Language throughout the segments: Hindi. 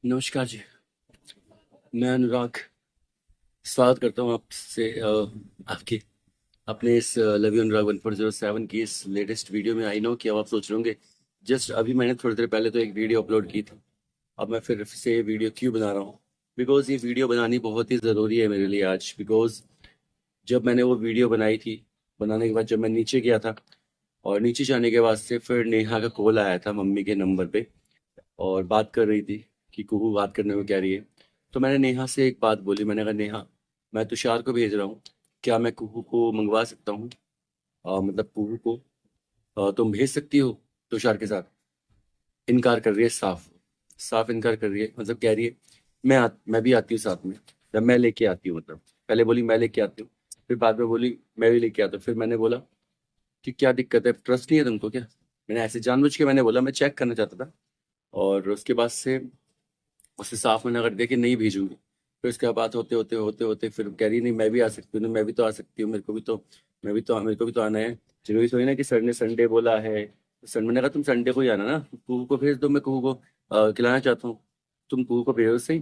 नमस्कार जी। मैं अनुराग स्वागत करता हूँ आपसे आपके अपने इस लव यू अनुराग 1407 की इस लेटेस्ट वीडियो में। आई नो कि अब आप सोच रहे होंगे जस्ट अभी मैंने थोड़ी देर पहले तो एक वीडियो अपलोड की थी, अब मैं फिर से ये वीडियो क्यों बना रहा हूँ? बिकॉज ये वीडियो बनानी बहुत ही ज़रूरी है मेरे लिए आज। बिकॉज जब मैंने वो वीडियो बनाई थी, बनाने के बाद जब मैं नीचे गया था और नीचे जाने के बाद से फिर नेहा का कॉल आया था मम्मी के नंबर पे और बात कर रही थी कि कुहू बात करने को कह रही है। तो मैंने नेहा से एक बात बोली, मैंने कहा नेहा, मैं तुषार को भेज रहा हूँ, क्या मैं कुहू को मंगवा सकता हूँ? मतलब कुहू को तुम भेज सकती हो तुषार के साथ? इनकार कर रही है, साफ साफ इनकार कर रही है। मतलब कह रही है मैं भी आती हूँ साथ में, जब मैं लेके आती हूँ। मतलब पहले बोली मैं लेके आती हूँ, फिर बाद में बोली मैं भी लेके आता हूँ। फिर मैंने बोला कि क्या दिक्कत है, ट्रस्ट नहीं है तुमको क्या? मैंने ऐसे जानबूझ के मैंने बोला, मैं चेक करना चाहता था। और उसके बाद से उससे साफ मना कर दिया कि नहीं भेजूंगी। फिर उसके बाद होते होते होते होते फिर कह रही नहीं मैं भी आ सकती हूँ, नहीं मैं भी तो आ सकती हूँ, मेरे को भी तो आना है। जरूरी थोड़ी ना कि सर ने संडे बोला है। सर मैंने कहा तुम संडे को ही आना ना, कुहू को भेज दो, मैं कुहू को खिलाना चाहता हूँ। तुम कुहू को भेजो सही,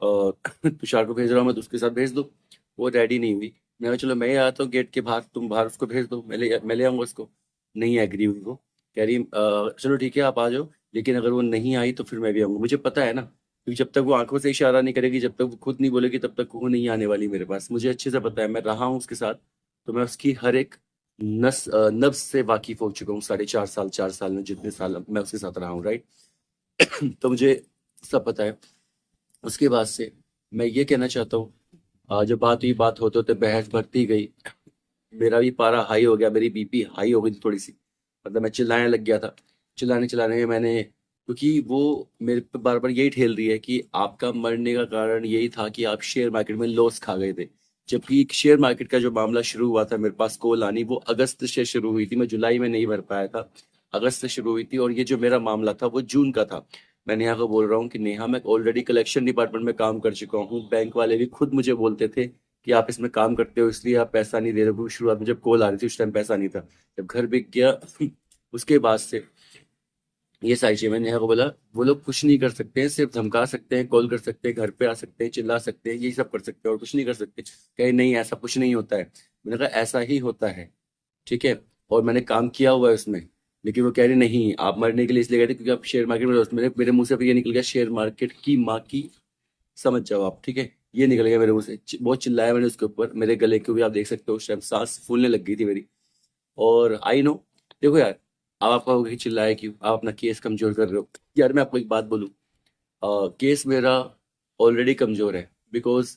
और तुषार को भेज रहा हूँ मैं तो उसके साथ भेज दो। वो रेडी नहीं हुई। मैंने कहा चलो मैं ही आता हूँ गेट के बाहर, तुम बाहर उसको भेज दो, मैं ले आऊंगा उसको। नहीं एग्री हुई वो। कह रही चलो ठीक है आप आ जाओ, लेकिन अगर वो नहीं आई तो फिर मैं भी आऊंगा। मुझे पता है ना, क्योंकि जब तक वो आंखों से इशारा नहीं करेगी, जब तक वो खुद नहीं बोलेगी, तब तक वो नहीं आने वाली मेरे पास। मुझे अच्छे से पता है, मैं रहा हूँ उसके साथ। तो मैं उसकी हर एक नब्ज से वाकिफ हो चुका हूँ। 4.5 साल 4 साल में जितने साल मैं उसके साथ रहा हूँ, राइट? तो मुझे सब पता है। उसके बाद से मैं ये कहना चाहता हूँ, जब बात हुई, बात होते होते बहस बढ़ती गई, मेरा भी पारा हाई हो गया, मेरी बीपी हाई हो गई थी थोड़ी सी। मतलब मैं चिल्लाने लग गया था। चिल्लाने चिल्लाने में मैंने, क्योंकि वो मेरे पे बार बार यही ठेल रही है कि आपका मरने का कारण यही था कि आप शेयर मार्केट में लॉस खा गए थे। जबकि शेयर मार्केट का जो मामला शुरू हुआ था मेरे पास कॉल आनी, वो अगस्त से शुरू हुई थी, मैं जुलाई में नहीं भर पाया था। अगस्त से शुरू हुई थी, और ये जो मेरा मामला था वो जून का था। मैं नेहा को बोल रहा हूँ कि नेहा मैं ऑलरेडी कलेक्शन डिपार्टमेंट में काम कर चुका हूँ, बैंक वाले भी खुद मुझे बोलते थे कि आप इसमें काम करते हो इसलिए आप पैसा नहीं दे रहे हो। शुरुआत में जब कॉल आ रही थी उस टाइम पैसा नहीं था, जब घर बिक गया उसके बाद से ये सारी चीजें मैंने नेहा को बोला। वो लोग कुछ नहीं कर सकते हैं, सिर्फ धमका सकते हैं, कॉल कर सकते हैं, घर पे आ सकते हैं, चिल्ला सकते हैं, यही सब कर सकते हैं और कुछ नहीं कर सकते। कहे नहीं ऐसा कुछ नहीं होता है। मैंने कहा ऐसा ही होता है, ठीक है, और मैंने काम किया हुआ है उसमें। लेकिन वो कह रही नहीं आप मरने के लिए इसलिए गए थे क्योंकि आप शेयर मार्केट में, मेरे मेरे मुंह से फिर ये निकल गया शेयर मार्केट की माँ की समझ जाओ आप, ठीक है? ये निकल गया मेरे मुंह से। बहुत चिल्लाया मैंने उसके ऊपर, मेरे गले को भी आप देख सकते हो उस टाइम सांस फूलने लग गई थी मेरी। और आई नो, देखो यार, अब आप कहोगे कि चिल्लाए क्यों, आप अपना केस कमजोर कर रहे हो। यार मैं आपको एक बात बोलूं, केस मेरा ऑलरेडी कमजोर है। बिकॉज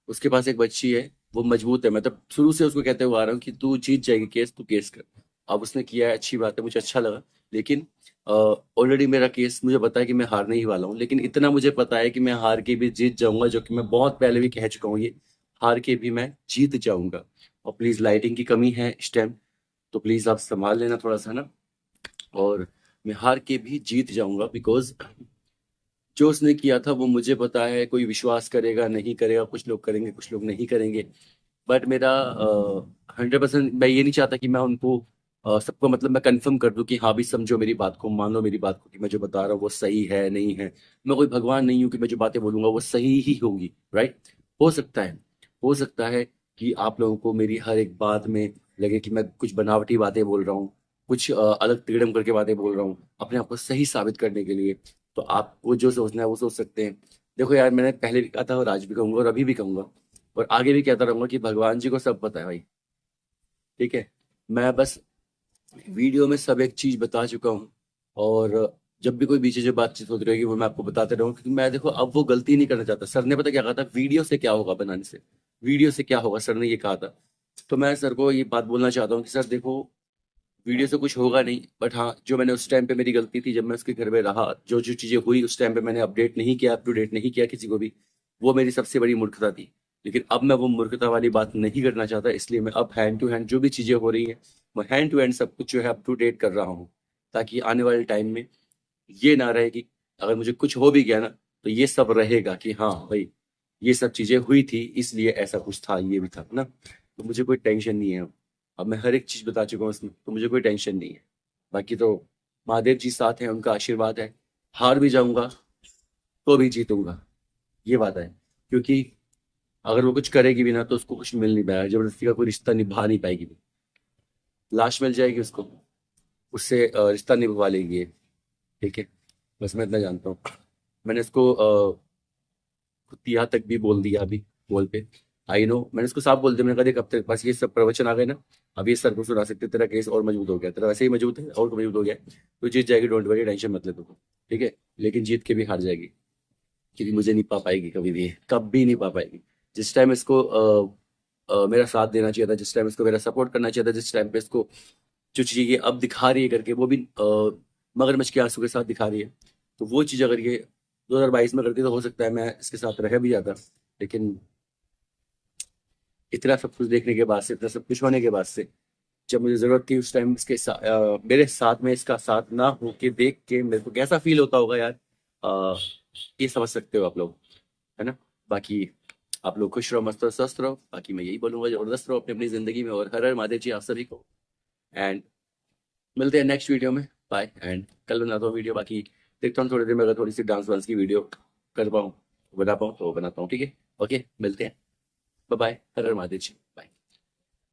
उसके पास एक बच्ची है, वो मजबूत है। मतलब शुरू से उसको कहते हुए आ रहा हूँ कि तू जीत जाएगी केस, तू केस कर। अब उसने किया है, अच्छी बात है, मुझे अच्छा लगा। लेकिन ऑलरेडी मेरा केस मुझे पता है कि मैं हारने ही वाला हूँ। लेकिन इतना मुझे पता है कि मैं हार के भी जीत जाऊंगा, जो कि मैं बहुत पहले भी कह चुका हूँ। ये हार के भी मैं जीत जाऊंगा। और प्लीज लाइटिंग की कमी है इस टाइम, तो प्लीज आप संभाल लेना थोड़ा सा ना। और मैं हार के भी जीत जाऊंगा, बिकॉज जो उसने किया था वो मुझे पता है। कोई विश्वास करेगा नहीं करेगा, कुछ लोग करेंगे कुछ लोग नहीं करेंगे। बट मेरा 100%, मैं ये नहीं चाहता कि मैं उनको सबको, मतलब मैं कंफर्म कर दूं कि हाँ भी समझो मेरी बात को, मानो मेरी बात को, कि मैं जो बता रहा हूँ वो सही है नहीं है। मैं कोई भगवान नहीं हूँ कि मैं जो बातें बोलूंगा वो सही ही होंगी, राइट? हो सकता है, हो सकता है कि आप लोगों को मेरी हर एक बात में लगे कि मैं कुछ बनावटी बातें बोल रहा हूँ, कुछ अलग तिगड़म करके बातें बोल रहा हूँ अपने आप को सही साबित करने के लिए। तो आपको जो सोचना है वो सोच सकते हैं। देखो यार, मैंने पहले भी कहा था और आज भी कहूंगा और अभी भी कहूंगा और आगे भी कहता रहूंगा कि भगवान जी को सब पता है भाई, ठीक है? मैं बस वीडियो में सब एक चीज बता चुका हूँ। और जब भी कोई बीच जो बातचीत होती रहेगी वो मैं आपको बताते रहूँ, क्योंकि मैं देखो अब वो गलती नहीं करना चाहता। सर ने पता क्या कहा था, वीडियो से क्या होगा बनाने से, वीडियो से क्या होगा, सर ने ये कहा था। तो मैं सर को ये बात बोलना चाहता हूँ कि सर देखो, वीडियो से कुछ होगा नहीं, बट हाँ जो मैंने उस टाइम पे मेरी गलती थी, जब मैं उसके घर में रहा, जो जो चीजें हुई उस टाइम पे मैंने अपडेट नहीं किया, अप टू डेट नहीं किया किसी को भी, वो मेरी सबसे बड़ी मूर्खता थी। लेकिन अब मैं वो मूर्खता वाली बात नहीं करना चाहता, इसलिए मैं अब हैंड टू हैंड जो भी चीजें हो रही हैं, मैं हैंड टू हैंड सब कुछ जो है अप टू डेट कर रहा हूँ। ताकि आने वाले टाइम में ये ना रहे कि अगर मुझे कुछ हो भी गया ना, तो ये सब रहेगा कि हाँ भाई ये सब चीजें हुई थी इसलिए ऐसा कुछ था, ये भी था ना। तो मुझे कोई टेंशन नहीं है। अब मैं हर एक चीज बता चुका हूँ इसमें, तो मुझे कोई टेंशन नहीं है। बाकी तो महादेव जी साथ हैं, उनका आशीर्वाद है। हार भी जाऊंगा तो भी जीतूंगा, ये वादा है। क्योंकि अगर वो कुछ करेगी भी ना तो उसको कुछ मिल नहीं पाएगा, जबरदस्ती का कोई रिश्ता निभा नहीं पाएगी, लाश मिल जाएगी उसको, उससे रिश्ता निभवा लेगी ये, ठीक है। बस मैं इतना जानता हूँ। मैंने उसको कुतिया तक भी बोल दिया अभी कॉल पे। आई नो, मैंने उसको साफ बोल दिया, मैंने कहा देख अब तेरे पास ये सब प्रवचन आ गए ना, अब ये सर को सुना सकते, तेरा केस और मजबूत हो गया, तेरा वैसे ही मजबूत है और मजबूत हो गया, तो जीत जाएगी, डोंट वरी, टेंशन मत ले तू, ठीक है। लेकिन जीत के भी हार जाएगी, क्योंकि मुझे नहीं पा पाएगी कभी भी, कभी नहीं पा पाएगी। जिस टाइम इसको मेरा साथ देना चाहिए था, जिस टाइम इसको मेरा सपोर्ट करना चाहिए था, जिस टाइम पे इसको जो चीज़ ये अब दिखा रही है करके, वो भी मगरमच्छ के आंसू के साथ दिखा रही है, तो वो चीज़ अगर ये 2022 में करती तो हो सकता है मैं इसके साथ रह भी जाता। लेकिन इतना सब कुछ देखने के बाद से, इतना सब कुछ होने के बाद से, जब मुझे जरूरत थी उस टाइम मेरे साथ में इसका साथ ना हो के देख के मेरे को कैसा फील होता होगा यार, अ, ये समझ सकते हो आप लोग, है ना। बाकी आप लोग खुश रहो, मस्त रहो, स्वस्थ रहो, बाकी मैं यही बोलूंगा, जबरदस्त रहो अपनी अपनी जिंदगी में, और हर हर महादेव जी आप सभी को। एंड मिलते हैं नेक्स्ट वीडियो में, बाय। एंड कल बनाता हूँ वीडियो, बाकी देखता हूँ थोड़ी देर में अगर थोड़ी सी डांस वांस की वीडियो कर पाऊँ, बना पाऊँ तो बनाता हूँ, ठीक है। ओके, मिलते हैं, बाय बाय, हर हर महादेव जी, बाय।